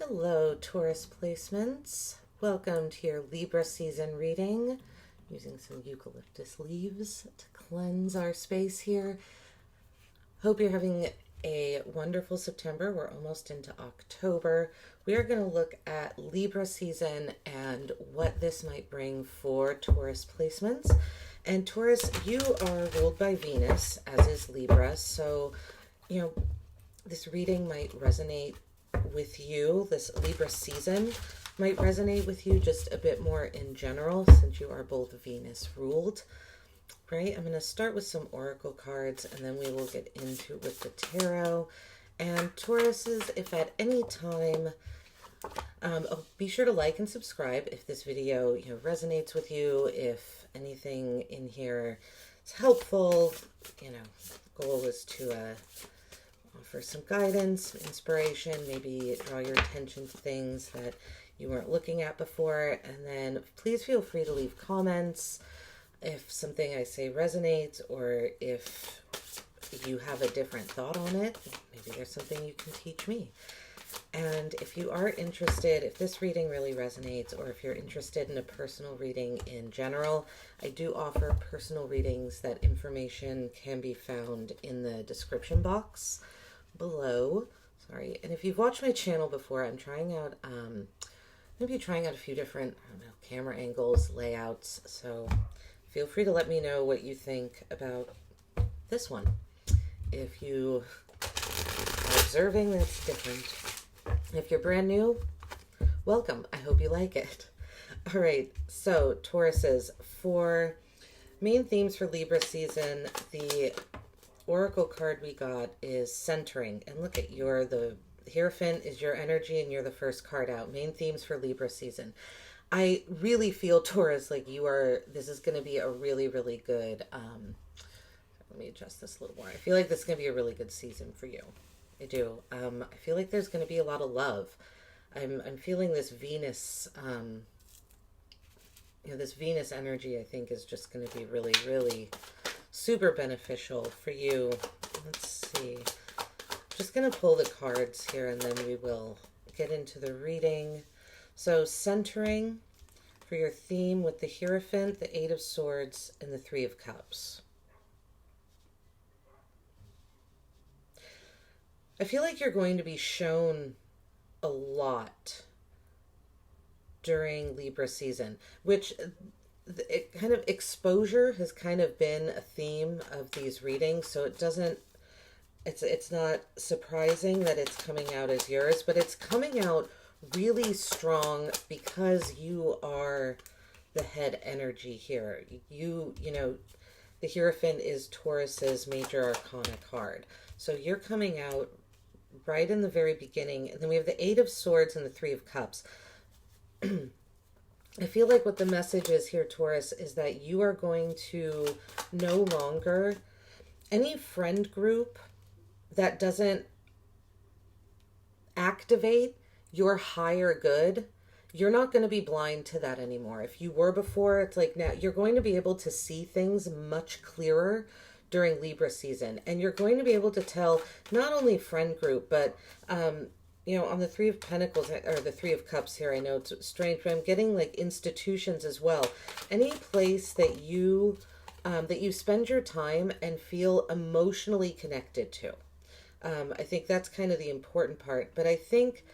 Hello, Taurus placements. Welcome to your Libra season reading. Using some eucalyptus leaves to cleanse our space here. Hope you're having a wonderful September. We're almost into October. We are going to look at Libra season and what this might bring for Taurus placements. And Taurus, you are ruled by Venus, as is Libra. So, this reading might resonate with you. This Libra season might resonate with you just a bit more in general, since you are both Venus ruled, right? I'm going to start with some oracle cards, and then we will get into it with the tarot. And Tauruses, if at any time, be sure to like and subscribe if this video resonates with you. If anything in here is helpful, the goal is to offer some guidance, inspiration, maybe draw your attention to things that you weren't looking at before. And then please feel free to leave comments if something I say resonates, or if you have a different thought on it. Maybe there's something you can teach me. And if you are interested, if this reading really resonates, or if you're interested in a personal reading in general, I do offer personal readings. That information can be found in the description box below. Sorry. And if you've watched my channel before, I'm trying out a few different, camera angles, layouts. So feel free to let me know what you think about this one. If you are observing, that's different. If you're brand new, welcome. I hope you like it. All right. So Tauruses, for main themes for Libra season, the oracle card we got is centering. And look at the Hierophant is your energy, and you're the first card out. Main themes for Libra season. I really feel, Taurus, like this is going to be a really, really good, let me adjust this a little more. I feel like this is going to be a really good season for you. I do. I feel like there's going to be a lot of love. I'm feeling this Venus, this Venus energy, I think, is just going to be really, really super beneficial for you. Let's see. Just going to pull the cards here, and then we will get into the reading. So centering for your theme with the Hierophant, the Eight of Swords, and the Three of Cups. I feel like you're going to be shown a lot during Libra season, which kind of exposure has kind of been a theme of these readings. So it's not surprising that it's coming out as yours, but it's coming out really strong because you are the head energy here. The Hierophant is Taurus's major arcana card. So you're coming out right in the very beginning. And then we have the Eight of Swords and the Three of Cups. I feel like what the message is here, Taurus, is that you are going to no longer, any friend group that doesn't activate your higher good, you're not going to be blind to that anymore. If you were before, it's like now you're going to be able to see things much clearer during Libra season. And you're going to be able to tell not only friend group, but, on the Three of Pentacles, or the Three of Cups here, I know it's strange, but I'm getting like institutions as well. Any place that you spend your time and feel emotionally connected to. I think that's kind of the important part. But I think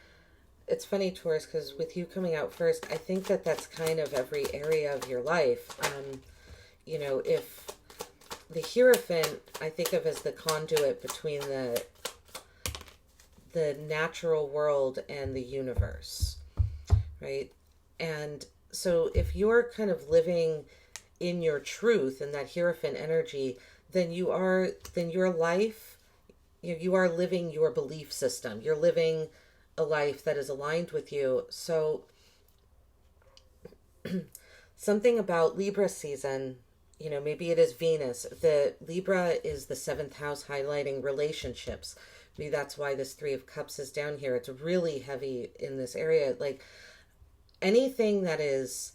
it's funny, Taurus, because with you coming out first, I think that that's kind of every area of your life. If the Hierophant, I think of as the conduit between the natural world and the universe, right? And so if you're kind of living in your truth and that Hierophant energy, then your life, you are living your belief system. You're living a life that is aligned with you. So something about Libra season, maybe it is Venus. The Libra is the 7th house, highlighting relationships. Maybe that's why this Three of Cups is down here. It's really heavy in this area. Like anything that is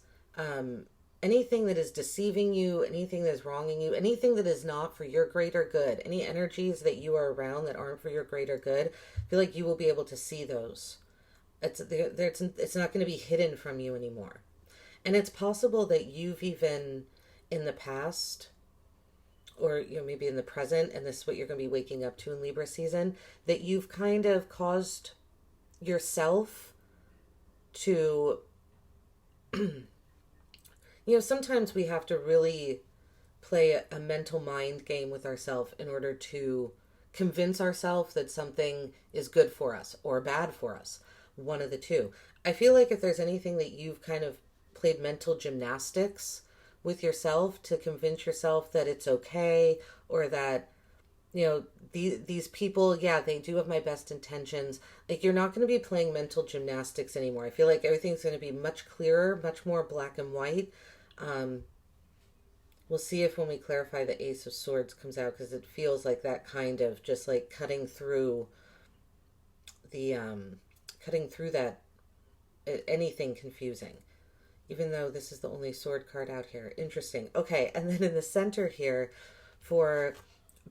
deceiving you, anything that is wronging you, anything that is not for your greater good, any energies that you are around that aren't for your greater good, I feel like you will be able to see those It's not going to be hidden from you anymore. And it's possible that you've even in the past, or maybe in the present, and this is what you're going to be waking up to in Libra season, that you've kind of caused yourself to sometimes we have to really play a mental mind game with ourselves in order to convince ourselves that something is good for us or bad for us. One of the two. I feel like if there's anything that you've kind of played mental gymnastics with yourself to convince yourself that it's okay, or that, these people, yeah, they do have my best intentions. Like, you're not going to be playing mental gymnastics anymore. I feel like everything's going to be much clearer, much more black and white. We'll see if when we clarify the Ace of Swords comes out, because it feels like that kind of just like cutting through that anything confusing, even though this is the only sword card out here. Interesting. Okay, and then in the center here for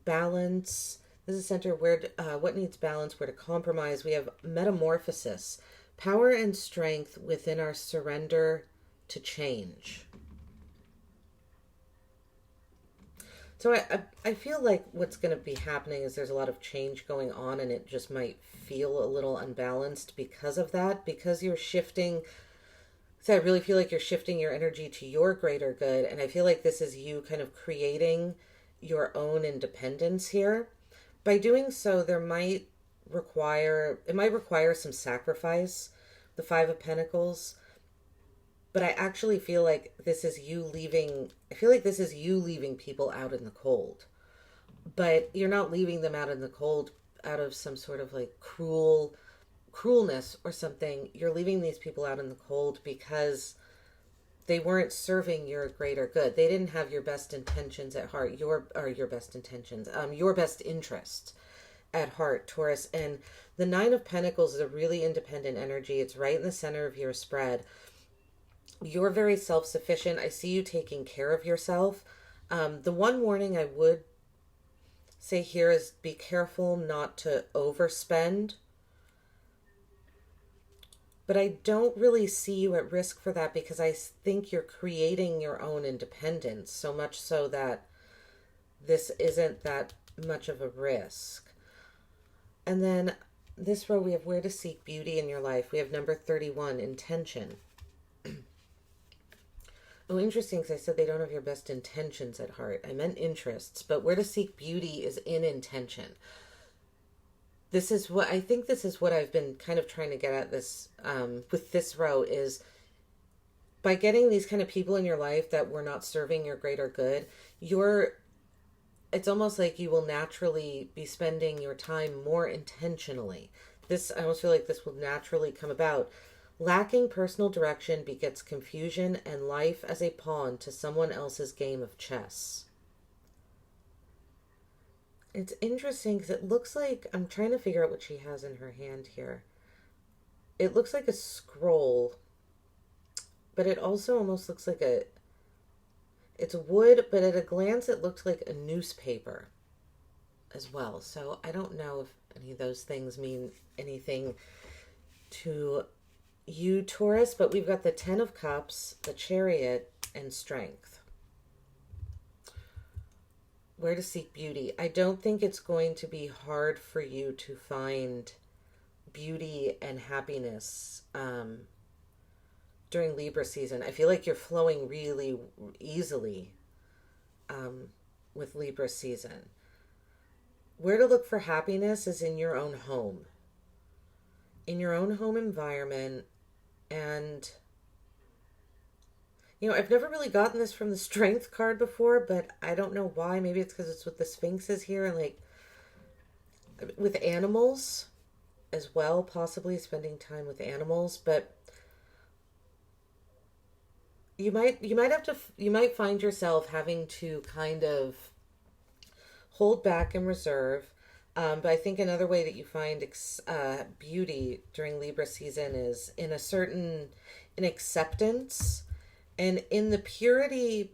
balance, this is center where what needs balance, where to compromise. We have metamorphosis, power and strength within our surrender to change. So I feel like what's going to be happening is there's a lot of change going on, and it just might feel a little unbalanced because of that, because you're shifting. So I really feel like you're shifting your energy to your greater good, and I feel like this is you kind of creating your own independence here. By doing so, it might require some sacrifice, the Five of Pentacles. But I actually feel like this is you leaving. I feel like this is you leaving people out in the cold. But you're not leaving them out in the cold out of some sort of like cruelness or something. You're leaving these people out in the cold because they weren't serving your greater good. They didn't have your best intentions at heart. Your best interest at heart, Taurus. And the Nine of Pentacles is a really independent energy. It's right in the center of your spread. You're very self-sufficient. I see you taking care of yourself. The one warning I would say here is be careful not to overspend. But I don't really see you at risk for that, because I think you're creating your own independence, so much so that this isn't that much of a risk. And then this row, we have where to seek beauty in your life. We have number 31, intention. Oh, interesting, because I said they don't have your best intentions at heart. I meant interests, but where to seek beauty is in intention. This is what I've been kind of trying to get at this with this row, is by getting these kind of people in your life that were not serving your greater good, it's almost like you will naturally be spending your time more intentionally. I almost feel like this will naturally come about. Lacking personal direction begets confusion and life as a pawn to someone else's game of chess. It's interesting because it looks like, I'm trying to figure out what she has in her hand here. It looks like a scroll, but it also almost looks like it's wood, but at a glance it looks like a newspaper as well. So I don't know if any of those things mean anything to you, Taurus, but we've got the 10 of Cups, the Chariot, and Strength. Where to seek beauty. I don't think it's going to be hard for you to find beauty and happiness during Libra season. I feel like you're flowing really easily with Libra season. Where to look for happiness is in your own home. In your own home environment. And, I've never really gotten this from the Strength card before, but I don't know why. Maybe it's because it's with the Sphinxes here, and like with animals as well, possibly spending time with animals. But you might find yourself having to kind of hold back and reserve. But I think another way that you find beauty during Libra season is in in acceptance and in the purity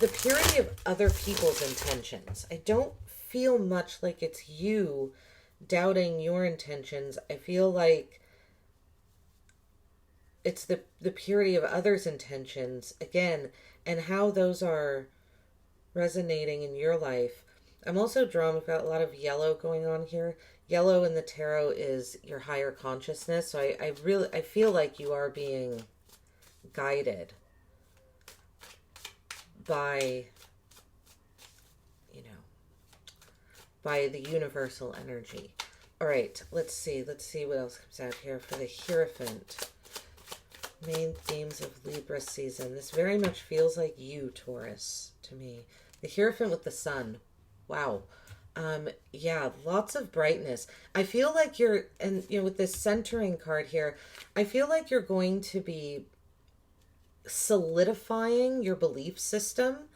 of other people's intentions. I don't feel much like it's you doubting your intentions. I feel like it's the purity of others' intentions again, and how those are resonating in your life. I'm also drawn, we've got a lot of yellow going on here. Yellow in the tarot is your higher consciousness. So I feel like you are being guided by, you know, by the universal energy. All right, let's see what else comes out here for the Hierophant. Main themes of Libra season. This very much feels like you, Taurus, to me. The Hierophant with the sun. Wow. Yeah, lots of brightness. I feel like you're, and you know, with this centering card here, I feel like you're going to be solidifying your belief system,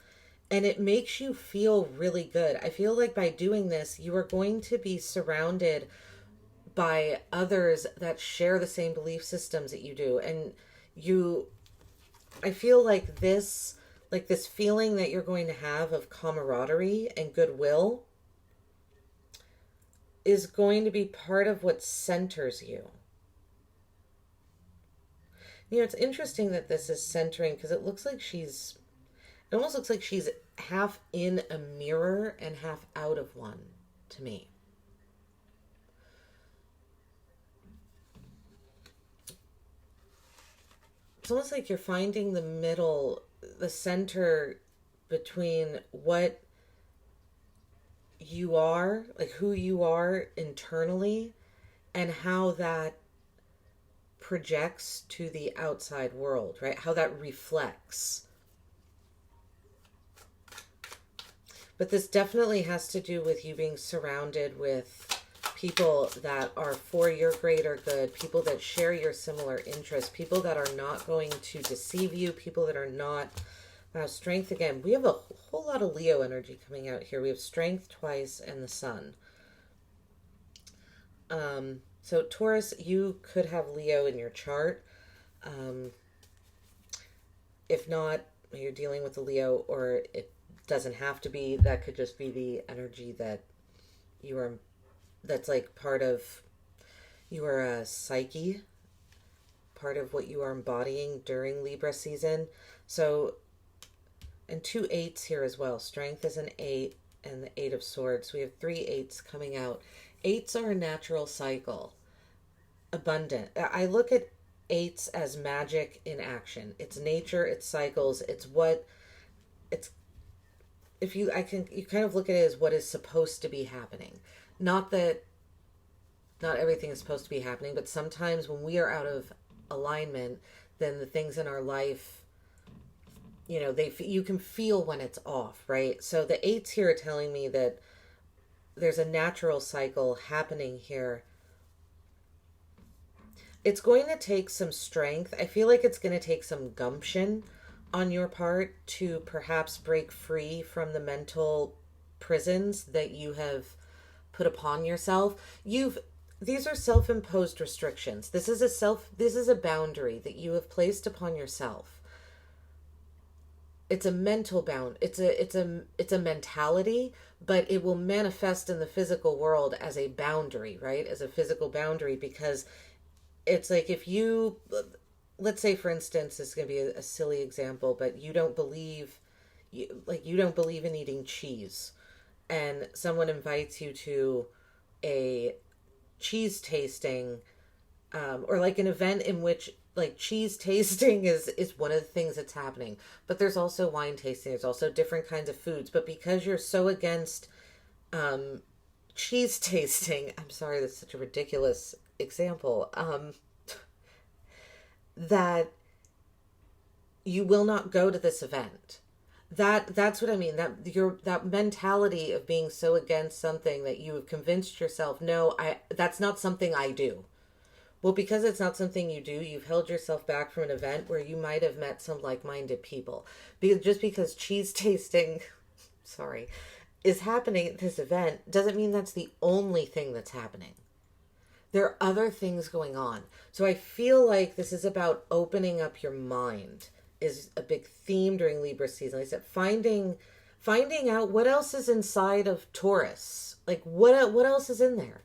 and it makes you feel really good. I feel like by doing this, you are going to be surrounded by others that share the same belief systems that you do. And I feel like this feeling that you're going to have of camaraderie and goodwill is going to be part of what centers you. You know, it's interesting that this is centering because it almost looks like she's half in a mirror and half out of one to me. It's almost like you're finding the middle, the center between what you are, like who you are internally, and how that projects to the outside world, right? How that reflects. But this definitely has to do with you being surrounded with people that are for your greater good, people that share your similar interests, people that are not going to deceive you, people that are not... Wow, strength again. We have a whole lot of Leo energy coming out here. We have strength twice and the sun. So Taurus, you could have Leo in your chart. If not, you're dealing with the Leo, or it doesn't have to be. That could just be the energy that you are, that's like part of your psyche, part of what you are embodying during Libra season. So, and 2 8s here as well. Strength is an 8 and the 8 of Swords. We have 3 8s coming out. 8s are a natural cycle. Abundant. I look at 8s as magic in action. It's nature, it's cycles, you kind of look at it as what is supposed to be happening. Not that not everything is supposed to be happening, but sometimes when we are out of alignment, then the things in our life, you know, you can feel when it's off, right? So the 8s here are telling me that there's a natural cycle happening here. It's going to take some strength. I feel like it's going to take some gumption on your part to perhaps break free from the mental prisons that you have put upon yourself. These are self-imposed restrictions. This is a boundary that you have placed upon yourself. It's a mental bound. It's a mentality, but it will manifest in the physical world as a boundary, right? As a physical boundary, because it's like if you, let's say for instance, this is going to be a silly example, but you don't believe in eating cheese, and someone invites you to a cheese tasting, or like an event in which like cheese tasting is one of the things that's happening, but there's also wine tasting, there's also different kinds of foods, but because you're so against cheese tasting, I'm sorry, that's such a ridiculous example, that you will not go to this event. That's what I mean. That mentality of being so against something that you have convinced yourself, no, that's not something I do. Well, because it's not something you do, you've held yourself back from an event where you might have met some like-minded people. Just because cheese tasting, sorry, is happening at this event doesn't mean that's the only thing that's happening. There are other things going on. So I feel like this is about opening up your mind is a big theme during Libra season. Like I said, finding out what else is inside of Taurus. Like what else is in there?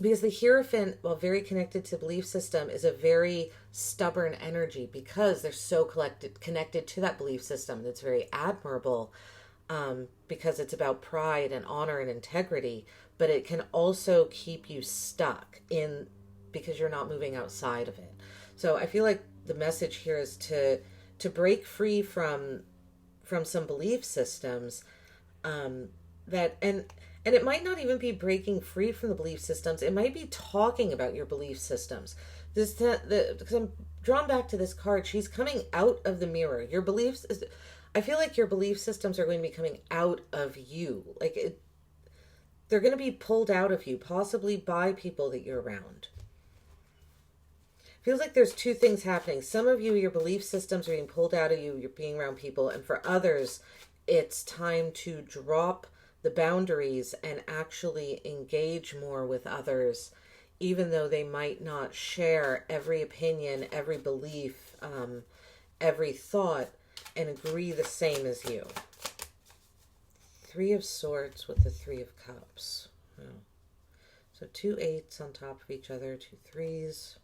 because the Hierophant, while very connected to belief system, is a very stubborn energy because they're so connected to that belief system. That's very admirable, because it's about pride and honor and integrity, but it can also keep you stuck in because you're not moving outside of it. So I feel like the message here is to break free from some belief systems, that and it might not even be breaking free from the belief systems. It might be talking about your belief systems. Because I'm drawn back to this card. She's coming out of the mirror. Your beliefs I feel like your belief systems are going to be coming out of you. They're going to be pulled out of you, possibly by people that you're around. Feels like there's two things happening. Some of you, your belief systems are being pulled out of you. You're being around people. And for others, it's time to drop the boundaries and actually engage more with others, even though they might not share every opinion, every belief, every thought, and agree the same as you. Three of Swords with the Three of Cups. Wow. So 2 8s on top of each other, 2 3s.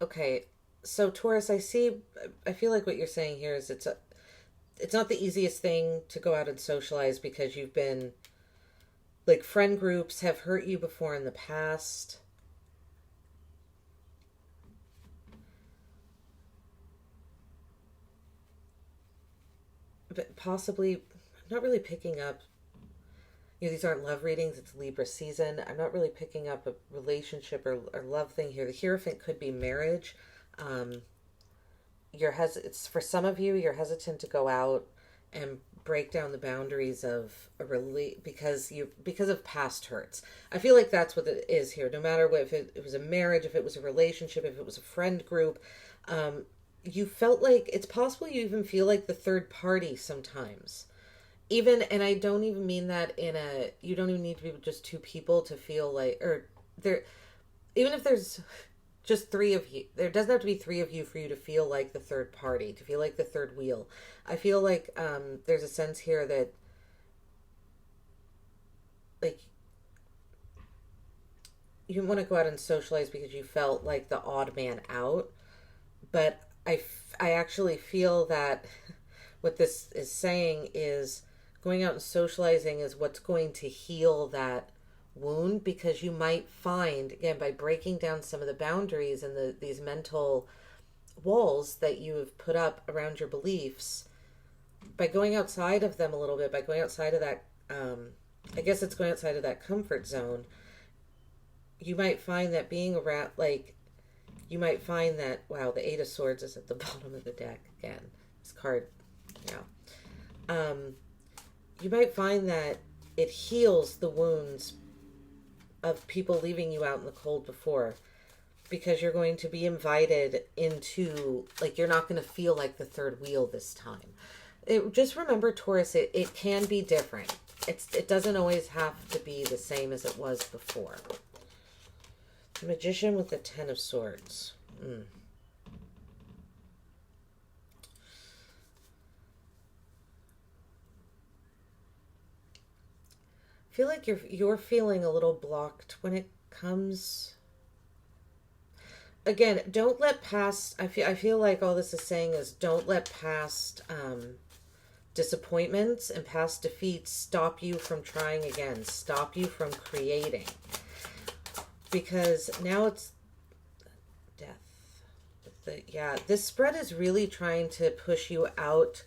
Okay, so Taurus, I feel like what you're saying here is it's not the easiest thing to go out and socialize because you've been, friend groups have hurt you before in the past. But possibly, I'm not really picking up, these aren't love readings, it's Libra season. I'm not really picking up a relationship or love thing here. The Hierophant could be marriage. It's for some of you, you're hesitant to go out and break down the boundaries of because of past hurts. I feel like that's what it is here. No matter what, if it was a marriage, if it was a relationship, if it was a friend group, you felt like it's possible you even feel like the third party sometimes. And I don't even mean that you don't even need to be just two people to feel like, even if there's just 3 of you, there doesn't have to be 3 of you for you to feel like the third party, to feel like the third wheel. I feel like there's a sense here that you want to go out and socialize because you felt like the odd man out, but I actually feel that what this is saying is going out and socializing is what's going to heal that wound, because you might find, again, by breaking down some of the boundaries and these mental walls that you have put up around your beliefs, by going outside of them a little bit, by going outside of that, I guess it's going outside of that comfort zone, you might find that being around, you might find that, wow, the 8 of Swords is at the bottom of the deck again. This card, yeah. You might find that it heals the wounds of people leaving you out in the cold before, because you're going to be invited into, you're not going to feel like the third wheel this time. Just remember, Taurus, it can be different. It doesn't always have to be the same as it was before. The Magician with the 10 of Swords. I feel like you're feeling a little blocked when it comes. Again, don't let past. I feel like all this is saying is don't let past disappointments and past defeats stop you from trying again. Stop you from creating, because now it's death. This spread is really trying to push you out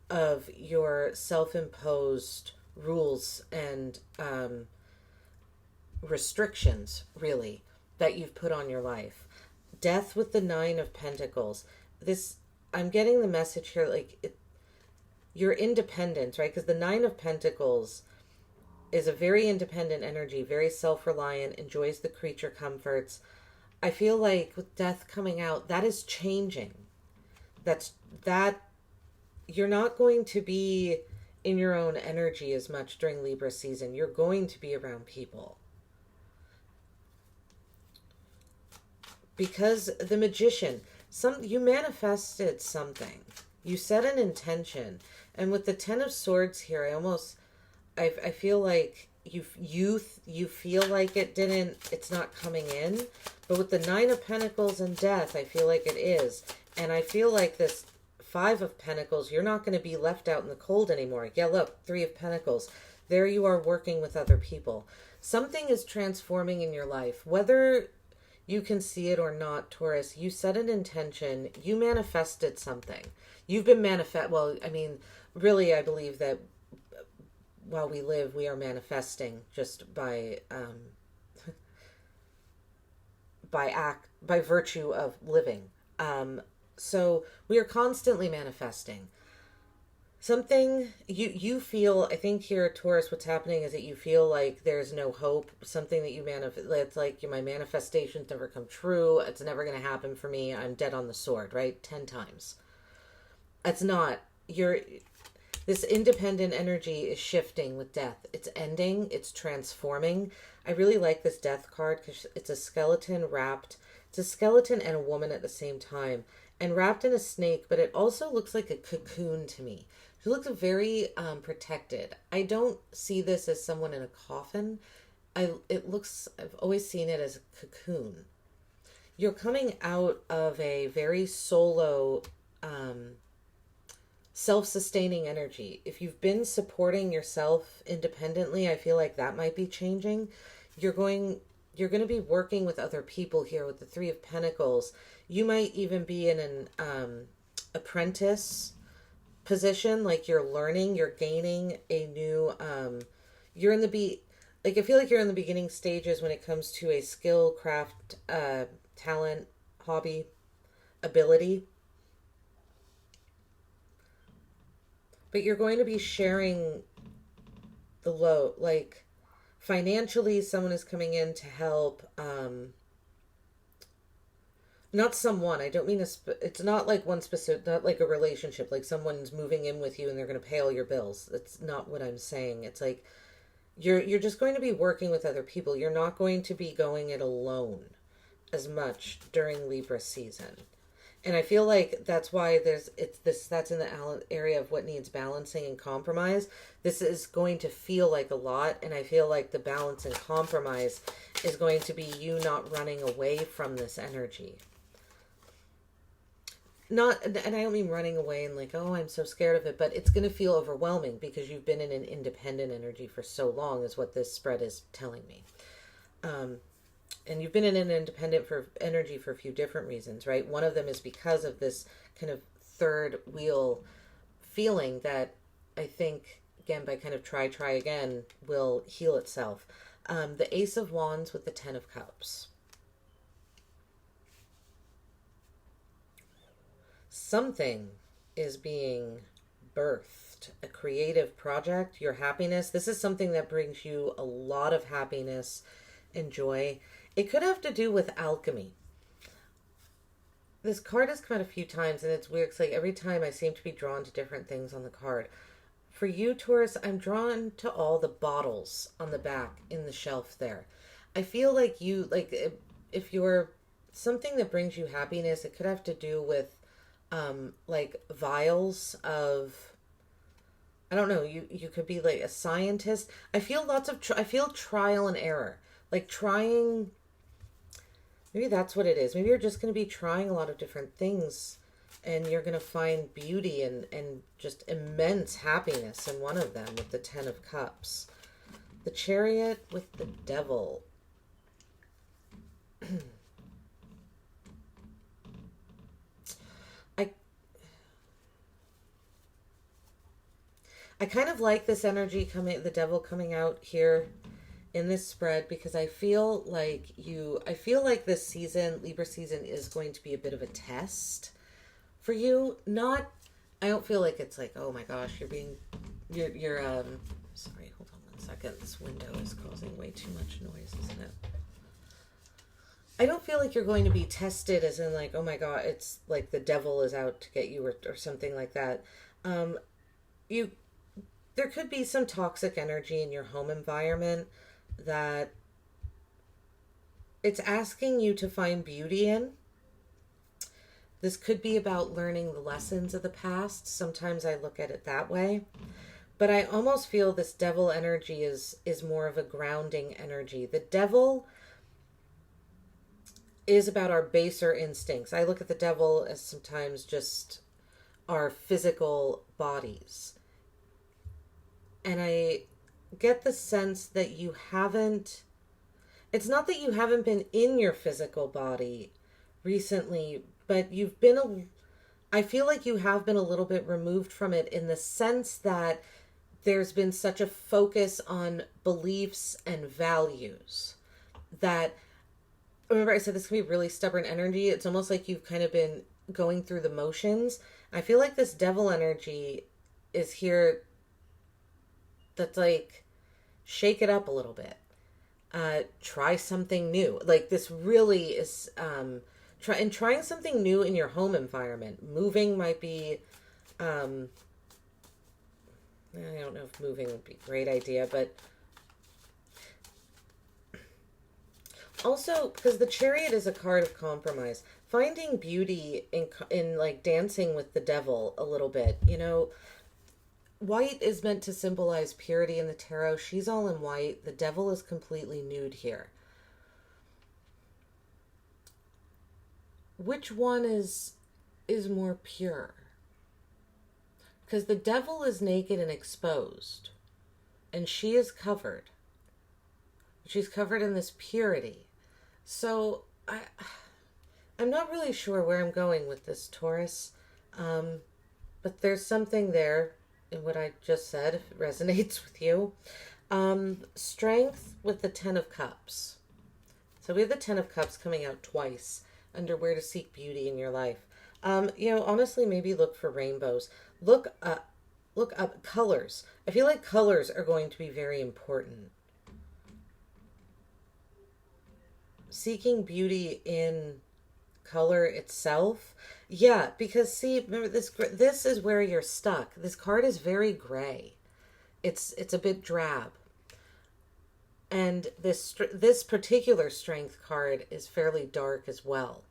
of your self-imposed rules and restrictions, really, that you've put on your life. Death with the 9 of Pentacles. I'm getting the message here, your independence, right? Because the 9 of Pentacles is a very independent energy, very self-reliant, enjoys the creature comforts. I feel like with death coming out, that is changing. You're not going to be in your own energy as much during Libra season. You're going to be around people. Because the Magician, you manifested something. You set an intention. And with the Ten of Swords here, I feel like you feel like it's not coming in. But with the Nine of Pentacles and Death, I feel like it is. And I feel like this Five of Pentacles, you're not going to be left out in the cold anymore. Yeah, look, Three of Pentacles. There you are working with other people. Something is transforming in your life. Whether you can see it or not, Taurus, you set an intention. You manifested something. You've been well, I mean, really, I believe that while we live, we are manifesting just by by virtue of living. So we are constantly manifesting. Something you feel, I think here, Taurus, what's happening is that you feel like there's no hope. Something that you it's like my manifestations never come true. It's never going to happen for me. I'm dead on the sword, right? 10 times. It's not. This independent energy is shifting with death. It's ending. It's transforming. I really like this death card because it's a skeleton wrapped. It's a skeleton and a woman at the same time. And wrapped in a snake, but it also looks like a cocoon to me. She looks very protected. I don't see this as someone in a coffin. I've always seen it as a cocoon. You're coming out of a very solo, self-sustaining energy. If you've been supporting yourself independently, I feel like that might be changing. You're going to be working with other people here with the Three of Pentacles. You might even be in an apprentice position, like you're learning, you're gaining a new, I feel like you're in the beginning stages when it comes to a skill, craft, talent, hobby, ability. But you're going to be sharing the load, like financially, someone is coming in to help, not someone, I don't mean it's not like one specific, not like a relationship, like someone's moving in with you and they're going to pay all your bills. That's not what I'm saying. It's like, you're just going to be working with other people. You're not going to be going it alone as much during Libra season. And I feel like that's why that's in the area of what needs balancing and compromise. This is going to feel like a lot. And I feel like the balance and compromise is going to be you not running away from this energy. And I don't mean running away and like, oh, I'm so scared of it, but it's going to feel overwhelming because you've been in an independent energy for so long is what this spread is telling me. And you've been in an independent energy for a few different reasons, right? One of them is because of this kind of third wheel feeling that I think, again, by kind of try again, will heal itself. The Ace of Wands with the Ten of Cups. Something is being birthed, a creative project, your happiness. This is something that brings you a lot of happiness and joy. It could have to do with alchemy. This card has come out a few times and it's weird. It's like every time I seem to be drawn to different things on the card. For you, Taurus, I'm drawn to all the bottles on the back in the shelf there. I feel like if you're something that brings you happiness, it could have to do with like vials of, I don't know, you could be like a scientist. I feel I feel trial and error, like trying, maybe that's what it is. Maybe you're just going to be trying a lot of different things and you're going to find beauty and just immense happiness in one of them with the Ten of Cups. The Chariot with the Devil. I kind of like this energy the Devil coming out here in this spread because I feel like this season, Libra season, is going to be a bit of a test for you. I don't feel like it's like, oh my gosh, sorry, hold on one second. This window is causing way too much noise, isn't it? I don't feel like you're going to be tested as in like, oh my God, it's like the devil is out to get you or something like that. There could be some toxic energy in your home environment that it's asking you to find beauty in. This could be about learning the lessons of the past. Sometimes I look at it that way. But I almost feel this devil energy is more of a grounding energy. The devil is about our baser instincts. I look at the devil as sometimes just our physical bodies. And I get the sense that you haven't, it's not that you haven't been in your physical body recently, but you've been, I feel like you have been a little bit removed from it in the sense that there's been such a focus on beliefs and values that, remember I said this can be really stubborn energy. It's almost like you've kind of been going through the motions. I feel like this devil energy is here that's like, shake it up a little bit. Try something new. Like this really is, trying something new in your home environment. Moving might be, I don't know if moving would be a great idea, but also because the Chariot is a card of compromise, finding beauty in like dancing with the devil a little bit. You know, white is meant to symbolize purity in the tarot. She's all in white. The devil is completely nude here. Which one is more pure? Because the devil is naked and exposed, and she is covered. She's covered in this purity. So I'm not really sure where I'm going with this, Taurus. But there's something there in what I just said, if it resonates with you. Strength with the Ten of Cups. So we have the Ten of Cups coming out twice under where to seek beauty in your life. You know, honestly, maybe look for rainbows. Look up colors. I feel like colors are going to be very important. Seeking beauty in color itself. Yeah, because see, remember this is where you're stuck. This card is very gray. It's a bit drab. And this particular strength card is fairly dark as well.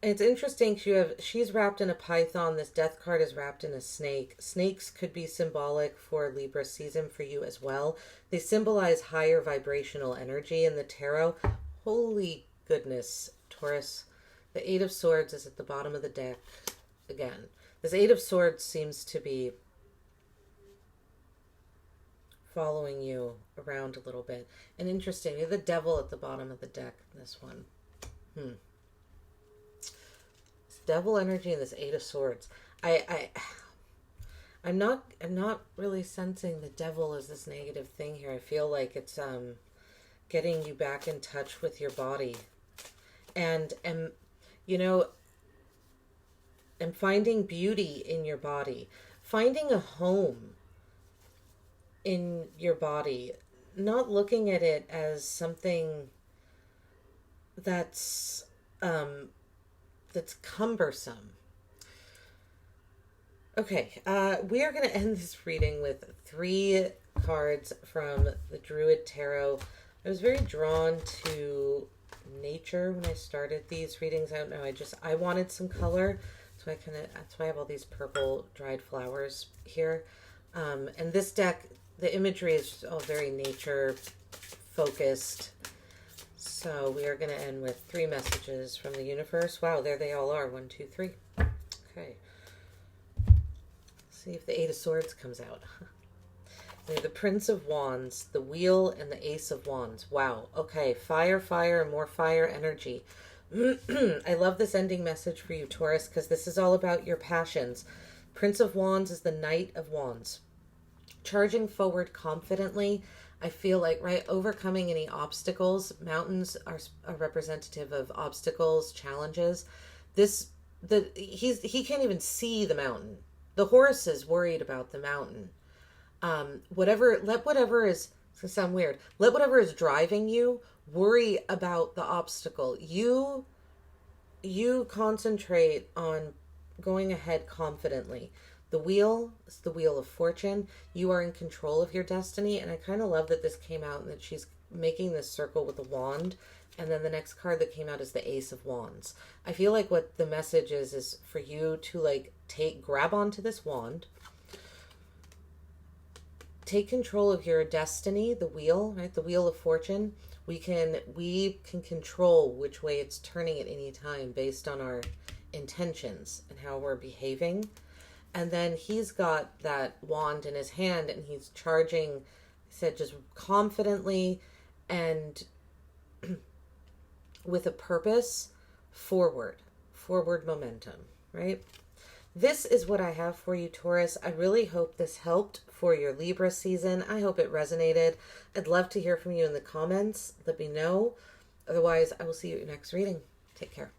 It's interesting, she's wrapped in a python. This death card is wrapped in a snake. Snakes could be symbolic for Libra season for you as well. They symbolize higher vibrational energy in the tarot. Holy goodness, Taurus. The Eight of Swords is at the bottom of the deck again. This Eight of Swords seems to be following you around a little bit. And interesting, you have the Devil at the bottom of the deck, this one. Devil energy and this Eight of Swords. I'm not really sensing the devil as this negative thing here. I feel like it's getting you back in touch with your body. And you know, and finding beauty in your body. Finding a home in your body. Not looking at it as something that's cumbersome. Okay, we are going to end this reading with 3 cards from the Druid Tarot. I was very drawn to nature when I started these readings. I don't know, I wanted some color, so that's why I have all these purple dried flowers here. And this deck, the imagery is just all very nature focused. So we are going to end with 3 messages from the universe. Wow, there they all are. 1, 2, 3. Okay. See if the Eight of Swords comes out. We have the Prince of Wands, the Wheel, and the Ace of Wands. Wow. Okay. Fire, fire, and more fire energy. I love this ending message for you, Taurus, because this is all about your passions. Prince of Wands is the Knight of Wands. Charging forward confidently. I feel like, right, overcoming any obstacles. Mountains are representative of obstacles, challenges. He can't even see the mountain. The horse is worried about the mountain. Let whatever is, it's gonna sound weird. Let whatever is driving you worry about the obstacle. You concentrate on going ahead confidently. The wheel is the wheel of fortune. You are in control of your destiny. And I kind of love that this came out and that she's making this circle with a wand. And then the next card that came out is the Ace of Wands. I feel like what the message is for you to like grab onto this wand, take control of your destiny, the wheel, right? The wheel of fortune. We can control which way it's turning at any time based on our intentions and how we're behaving. And then he's got that wand in his hand and he's charging, he said, just confidently and with a purpose, forward momentum, right? This is what I have for you, Taurus. I really hope this helped for your Libra season. I hope it resonated. I'd love to hear from you in the comments. Let me know. Otherwise, I will see you at your next reading. Take care.